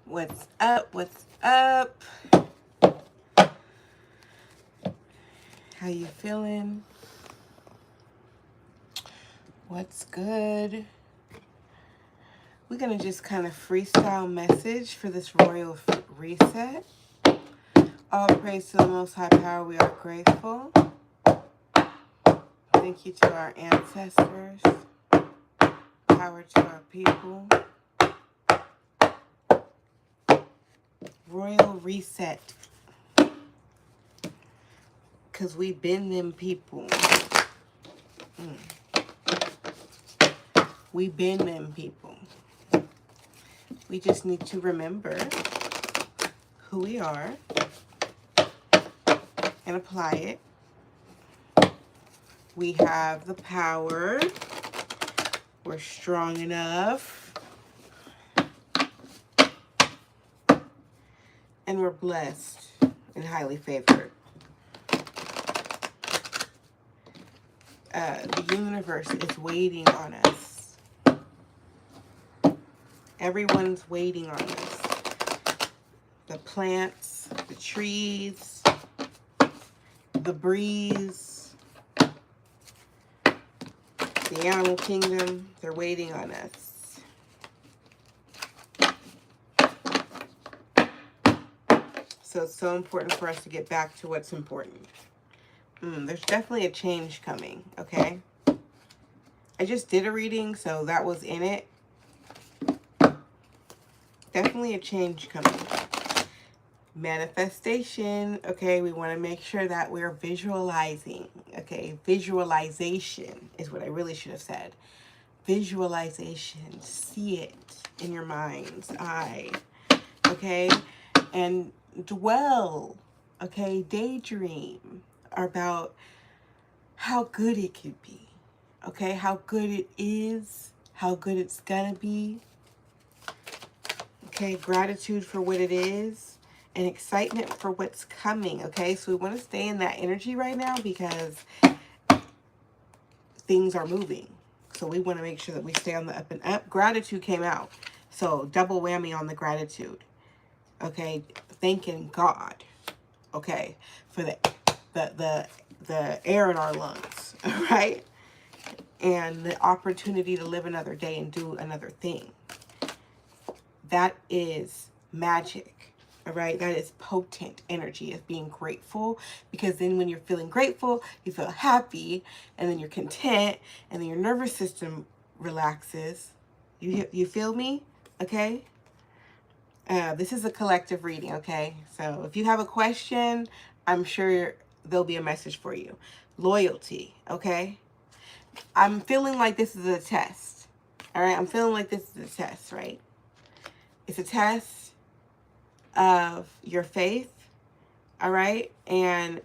What's up? What's up? How you feeling? What's good? We're going to just kind of freestyle message for this royal reset. All praise to the Most High Power. We are grateful. Thank you to our ancestors. Power to our people. Royal reset. Because we been them people. We been them people. We just need to remember who we are and apply it. We have the power. We're strong enough. And we're blessed and highly favored. The universe is waiting on us. Everyone's waiting on us. The plants, the trees, the breeze, the animal kingdom, they're waiting on us. So it's so important for us to get back to what's important. There's definitely a change coming, okay? I just did a reading, so that was in it. Definitely a change coming. Manifestation, okay? We want to make sure that we're visualizing, okay? Visualization is what I really should have said. Visualization. See it in your mind's eye, okay? And dwell, okay? Daydream about how good it could be, okay? How good it is, how good it's gonna be, okay? Gratitude for what it is and excitement for what's coming, okay? So we want to stay in that energy right now because things are moving. So we want to make sure that we stay on the up and up. Gratitude came out, so double whammy on the gratitude, okay? Thanking God, okay, for the air in our lungs, all right? And the opportunity to live another day and do another thing. That is magic, all right? That is potent energy of being grateful, because then when you're feeling grateful, you feel happy, and then you're content, and then your nervous system relaxes. You feel me? Okay? This is a collective reading, okay? So if you have a question, I'm sure there'll be a message for you. Loyalty, okay? I'm feeling like this is a test, all right? I'm feeling like this is a test, right? It's a test of your faith, all right? And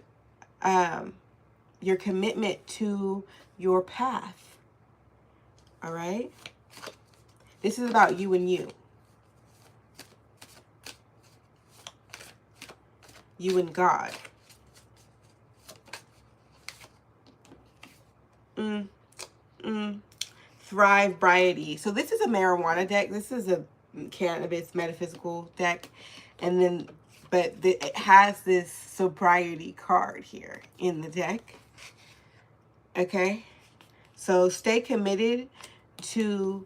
your commitment to your path, all right? This is about you and you. You and God. Thrive Briety. So this is a marijuana deck. This is a cannabis metaphysical deck. And then, but it has this sobriety card here in the deck. Okay. So stay committed to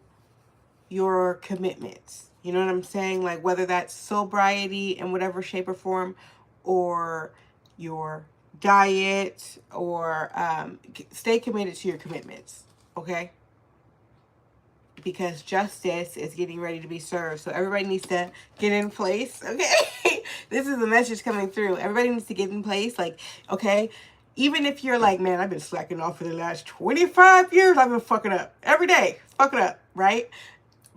your commitments. You know what I'm saying? Like whether that's sobriety in whatever shape or form, or your diet, or stay committed to your commitments. Okay. Because justice is getting ready to be served. So everybody needs to get in place, okay? This is the message coming through. Everybody needs to get in place, like, okay? Even if you're like, man, I've been slacking off for the last 25 years. I've been fucking up every day. Fucking up, right?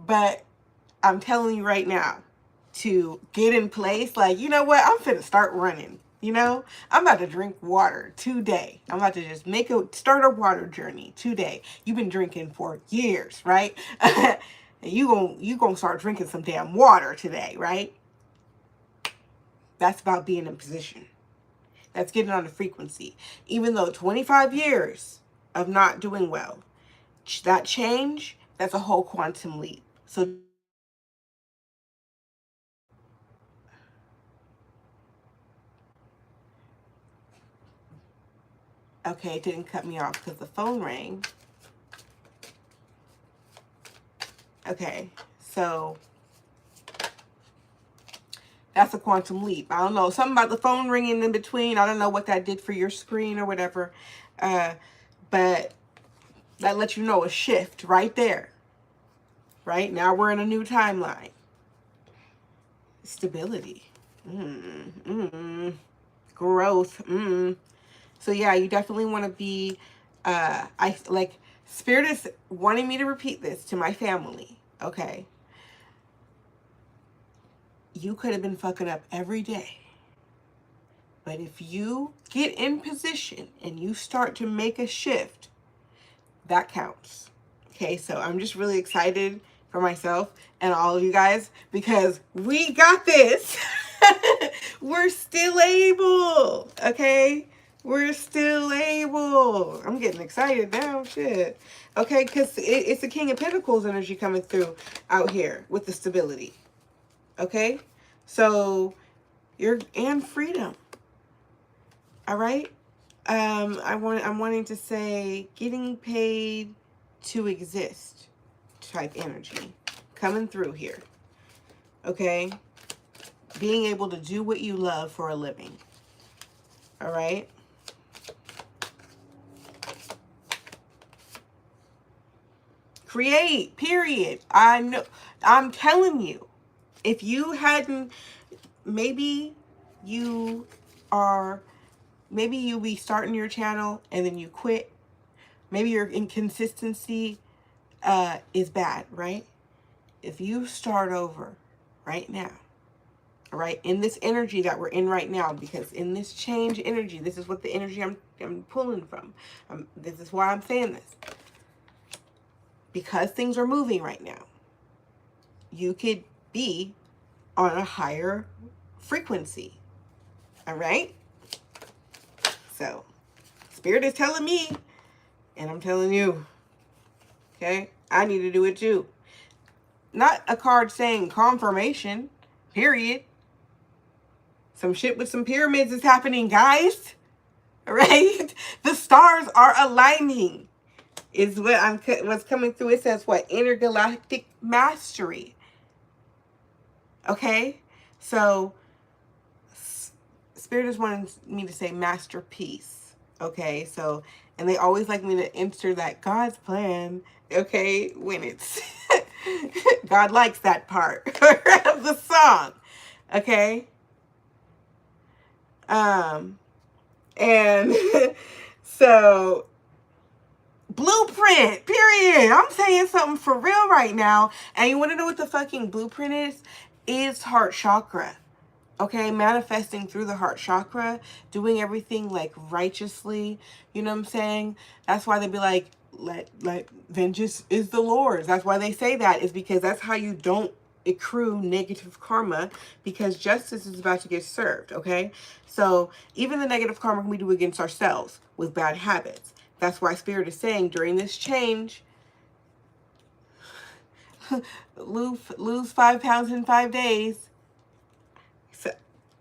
But I'm telling you right now to get in place. Like, you know what? I'm finna start running. You know, I'm about to drink water today. I'm about to just start a water journey today. You've been drinking for years, right? And you gonna start drinking some damn water today, right? That's about being in position. That's getting on the frequency. Even though 25 years of not doing well, that change, that's a whole quantum leap. So Okay, it didn't cut me off because the phone rang. Okay, so that's a quantum leap. I don't know, something about the phone ringing in between. I don't know what that did for your screen or whatever. But that lets you know a shift right there. Right? Now we're in a new timeline. Stability. Growth. So yeah, you definitely want to be, Spirit is wanting me to repeat this to my family. Okay. You could have been fucking up every day. But if you get in position and you start to make a shift, that counts. Okay, so I'm just really excited for myself and all of you guys because we got this. We're still able. Okay, we're still able. I'm getting excited now. Shit. Okay, because it's the King of Pentacles energy coming through out here with the stability. Okay, so and freedom. All right. I'm wanting to say getting paid to exist type energy coming through here. Okay. Being able to do what you love for a living. All right. Create, period. I know, I'm telling you, if you hadn't, maybe you be starting your channel and then you quit. Maybe your inconsistency is bad, right? If you start over right now, right, in this energy that we're in right now, because in this change energy, this is what the energy I'm pulling from. This is why I'm saying this. Because things are moving right now, you could be on a higher frequency. All right? So, Spirit is telling me, and I'm telling you, okay? I need to do it too. Not a card saying confirmation, period. Some shit with some pyramids is happening, guys. All right? The stars are aligning. Is what's coming through. It says what? Intergalactic mastery. Okay? So, Spirit just wanted me to say masterpiece. Okay? So, and they always like me to enter that God's plan. Okay? When it's... God likes that part of the song. Okay? And so... Blueprint, period. I'm saying something for real right now. And you want to know what the fucking blueprint is? It's heart chakra. Okay, manifesting through the heart chakra, doing everything like righteously. You know what I'm saying? That's why they be like, let vengeance is the Lord's. That's why they say that, is because that's how you don't accrue negative karma, because justice is about to get served. Okay, so even the negative karma we do against ourselves with bad habits. That's why Spirit is saying during this change, lose 5 pounds in 5 days. So,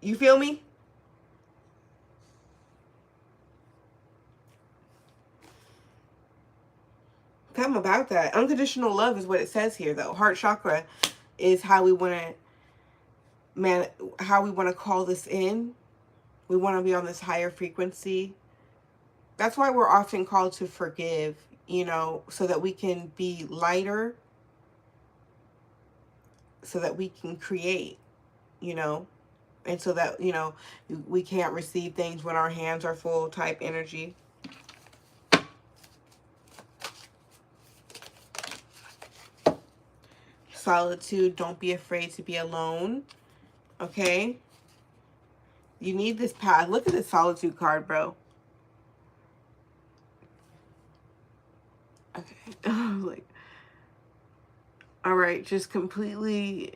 you feel me? Come about that. Unconditional love is what it says here, though. Heart chakra is how we want to call this in. We want to be on this higher frequency. That's why we're often called to forgive, you know, so that we can be lighter, so that we can create, you know, and so that, you know, we can't receive things when our hands are full type energy. Solitude, don't be afraid to be alone. Okay? You need this path. Look at this solitude card, bro. Okay. Like, all right, just completely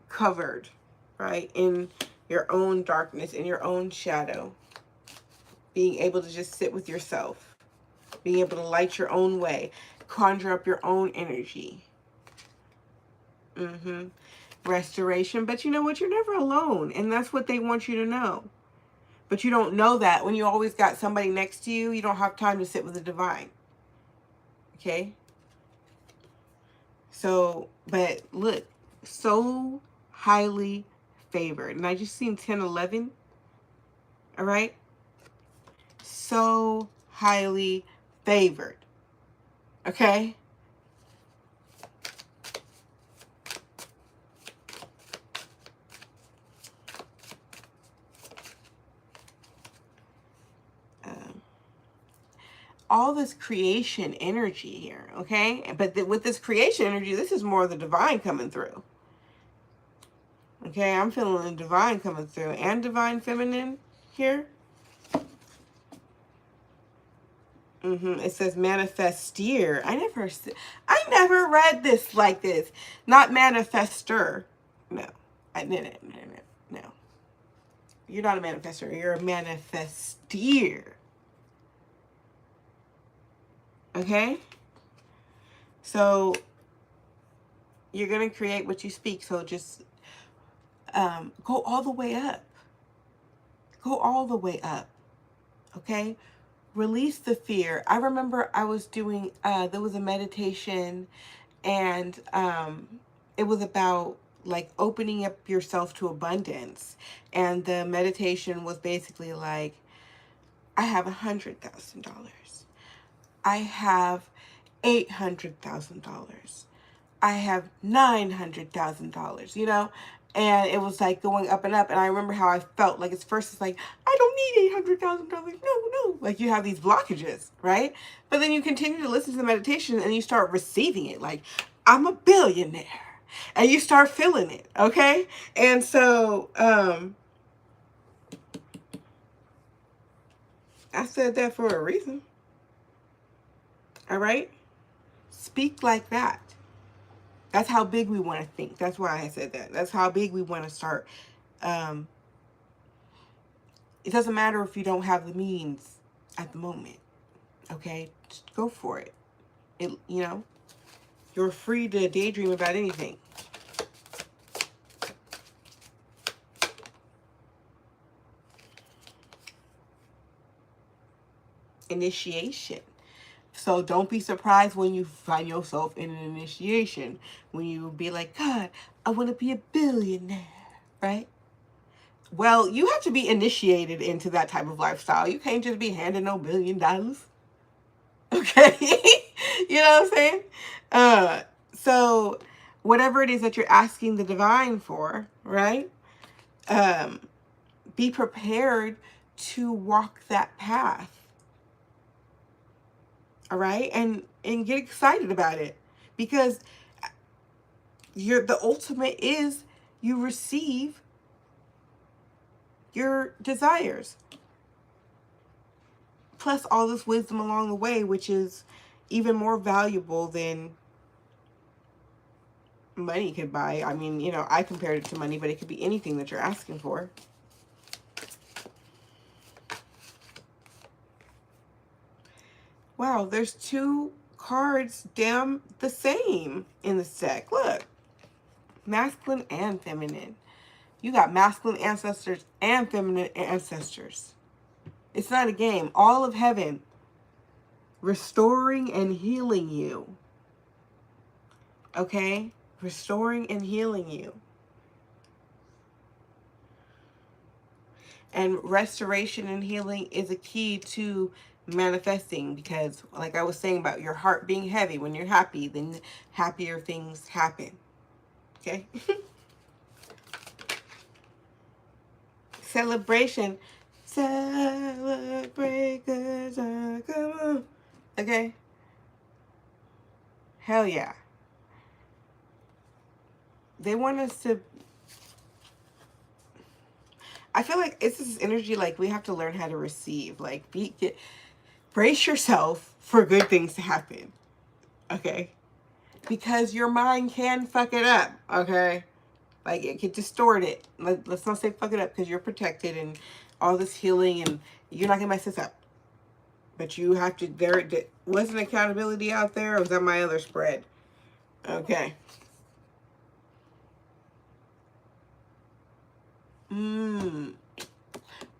covered, right, in your own darkness, in your own shadow. Being able to just sit with yourself. Being able to light your own way. Conjure up your own energy. Restoration. But you know what? You're never alone. And that's what they want you to know. But you don't know that when you always got somebody next to you. You don't have time to sit with the divine. Okay? So, but look, so highly favored. And I just seen 1011. All right? So highly favored. Okay? All this creation energy here, okay? But with this creation energy, this is more of the divine coming through. Okay, I'm feeling the divine coming through. And divine feminine here. It says manifesteer. I never read this like this. Not manifester. No. No. You're not a manifester. You're a manifesteer. Okay? So, you're going to create what you speak. So, just go all the way up. Go all the way up. Okay? Release the fear. I remember I was doing, there was a meditation, and it was about like opening up yourself to abundance. And the meditation was basically like, I have $100,000. I have $800,000. I have $900,000, you know? And it was like going up and up. And I remember how I felt. Like, at first it's like, I don't need $800,000. No. Like, you have these blockages, right? But then you continue to listen to the meditation and you start receiving it. Like, I'm a billionaire. And you start feeling it, okay? And so, I said that for a reason. All right? Speak like that. That's how big we want to think. That's why I said that. That's how big we want to start. It doesn't matter if you don't have the means at the moment. Okay? Just go for it. You know, you're free to daydream about anything. Initiation. So don't be surprised when you find yourself in an initiation. When you be like, God, I want to be a billionaire, right? Well, you have to be initiated into that type of lifestyle. You can't just be handing no $1 billion. Okay? You know what I'm saying? So whatever it is that you're asking the divine for, right? Be prepared to walk that path. All right? And get excited about it, because the ultimate is you receive your desires. Plus all this wisdom along the way, which is even more valuable than money could buy. I mean, you know, I compared it to money, but it could be anything that you're asking for. Wow, there's 2 cards damn the same in this deck. Look. Masculine and feminine. You got masculine ancestors and feminine ancestors. It's not a game. All of heaven restoring and healing you. Okay? Restoring and healing you. And restoration and healing is a key to manifesting, because like I was saying about your heart being heavy, when you're happy, then happier things happen. Okay? Celebration. Celebrate good time. Come on. Okay? Hell yeah. They want us to... I feel like it's this energy, like we have to learn how to receive. Like, brace yourself for good things to happen. Okay? Because your mind can fuck it up. Okay? Like, it can distort it. Let's not say fuck it up, because you're protected and all this healing, and you're not going to mess this up. But you have to... There wasn't accountability out there, or was that my other spread? Okay.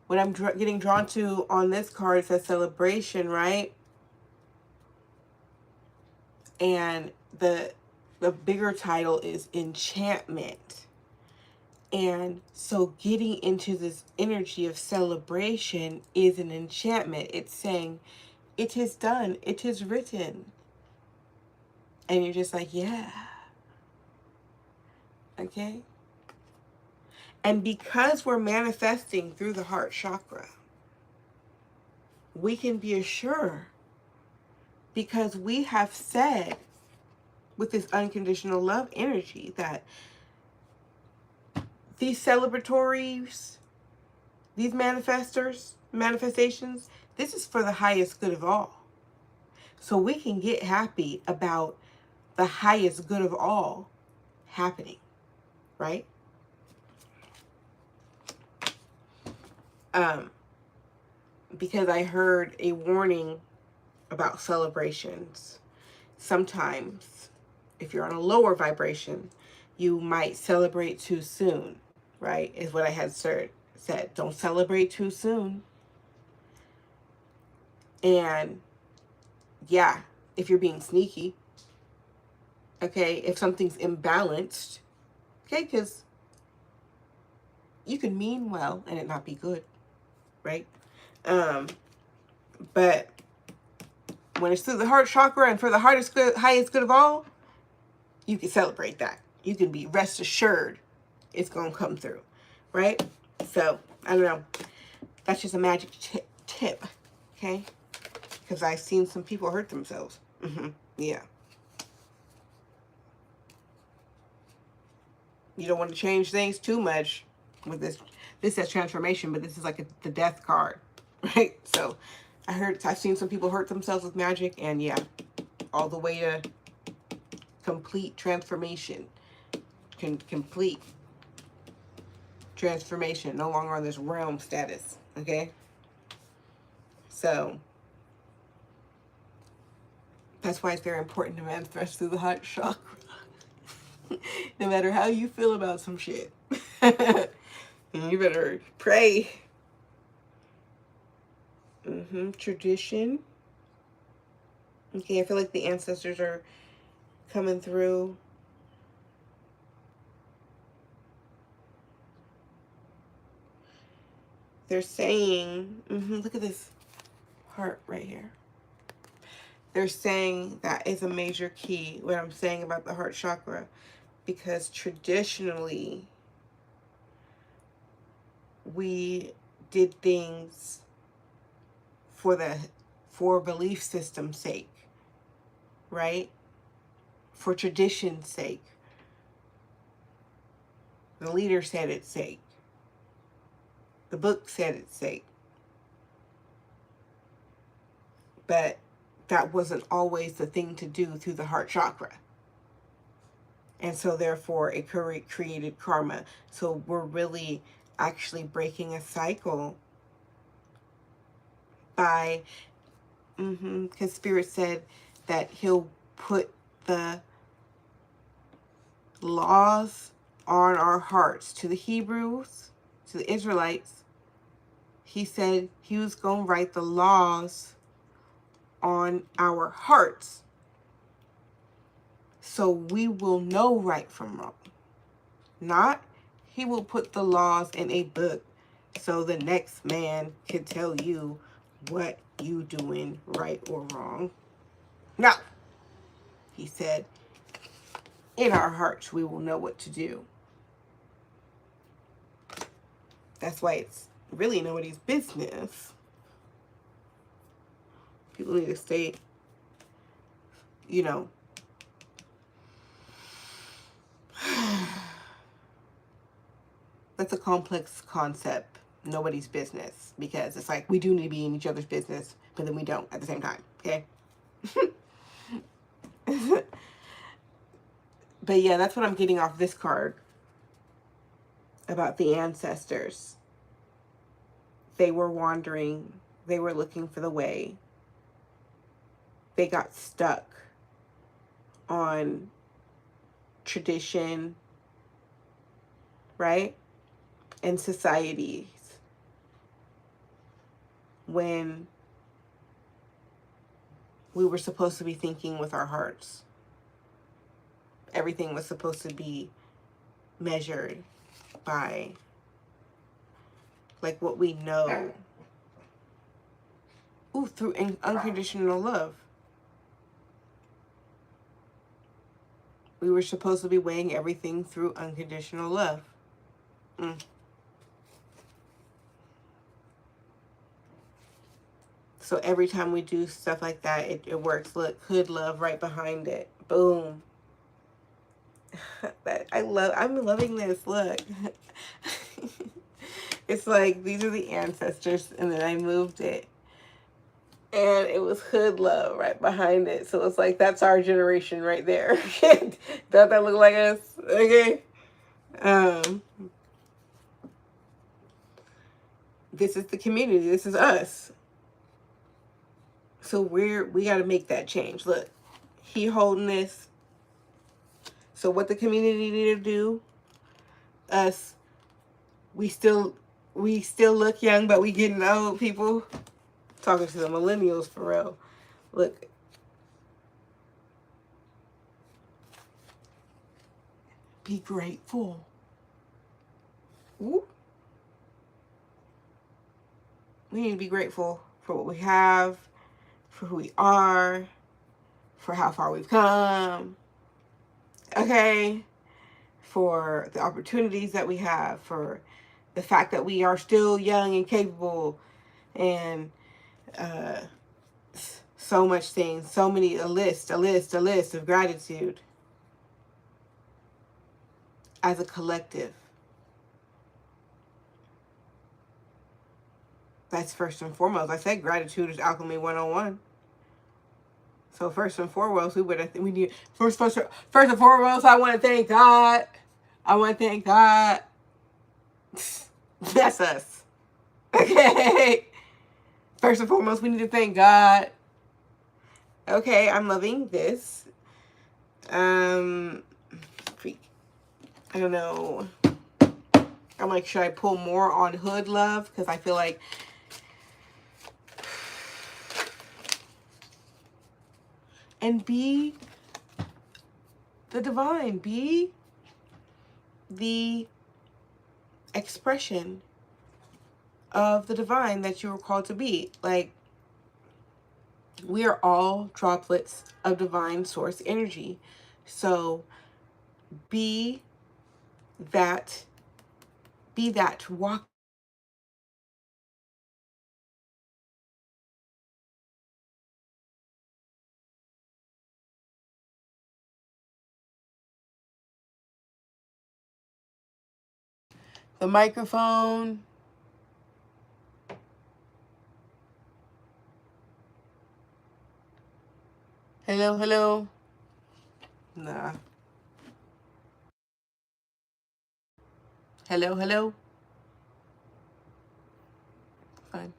What I'm getting drawn to on this card says celebration, right? And the bigger title is enchantment. And so getting into this energy of celebration is an enchantment. It's saying, it is done, it is written. And you're just like, yeah. Okay? And because we're manifesting through the heart chakra, we can be assured, because we have said with this unconditional love energy that these celebratories, these manifestations, this is for the highest good of all. So we can get happy about the highest good of all happening, right? Because I heard a warning about celebrations. Sometimes, if you're on a lower vibration, you might celebrate too soon, right? Is what I had said. Don't celebrate too soon. And yeah, if you're being sneaky, okay, if something's imbalanced, okay, because you can mean well and it not be good, right? But when it's through the heart chakra and for the highest good of all, you can celebrate that. You can be rest assured it's going to come through, right? So, I don't know. That's just a magic tip, okay? Because I've seen some people hurt themselves. Yeah. You don't want to change things too much with this. This says transformation, but this is like the death card, right? So, I've seen some people hurt themselves with magic, and yeah, all the way to complete transformation. Complete transformation, no longer on this realm status, okay? So that's why it's very important to manifest through the heart chakra. No matter how you feel about some shit. You better pray. Tradition. Okay, I feel like the ancestors are coming through. They're saying, look at this heart right here. They're saying that is a major key, what I'm saying about the heart chakra, because traditionally we did things for belief system's sake, right? For tradition's sake. The leader said it's sake. The book said it's sake. But that wasn't always the thing to do through the heart chakra. And so therefore it created karma. So we're really actually breaking a cycle by, because Spirit said that he'll put the laws on our hearts. To the Hebrews, to the Israelites, he said he was going to write the laws on our hearts, so we will know right from wrong. Not he will put the laws in a book so the next man can tell you what you doing right or wrong. No. He said, in our hearts we will know what to do. That's why it's really nobody's business. People need to stay, you know, that's a complex concept. Nobody's business, because it's like we do need to be in each other's business, but then we don't at the same time, okay? But yeah, that's what I'm getting off this card about the ancestors. They were wandering. They were looking for the way. They got stuck on tradition, right? And societies. when we were supposed to be thinking with our hearts. Everything was supposed to be measured by like what we know. Ooh, through unconditional love. We were supposed to be weighing everything through unconditional love. So every time we do stuff like that, it works. Look, hood love right behind it. Boom. I'm loving this. Look. It's like, these are the ancestors, and then I moved it. And it was hood love right behind it. So it's like, that's our generation right there. Don't that look like us? Okay. This is the community. This is us. So we got to make that change. Look, he holding this. So what the community need to do, us, we still look young, but we getting old, people. Talking to the millennials for real. Look. Be grateful. Ooh. We need to be grateful for what we have, for who we are, for how far we've come. Okay? For the opportunities that we have, for the fact that we are still young and capable, and so much things, so many, a list of gratitude as a collective. That's first and foremost. I said gratitude is alchemy 101. So first and foremost, we need first and foremost, I want to thank God. I want to thank God. That's us. Okay. First and foremost, we need to thank God. Okay, I'm loving this. Freak. I don't know. I'm like, should I pull more on hood love? Because I feel like and be the divine. Be the expression of the divine that you were called to be. Like, we are all droplets of divine source energy. So be that. Walk. The microphone. Hello, hello. Nah. Hello, hello. Fine.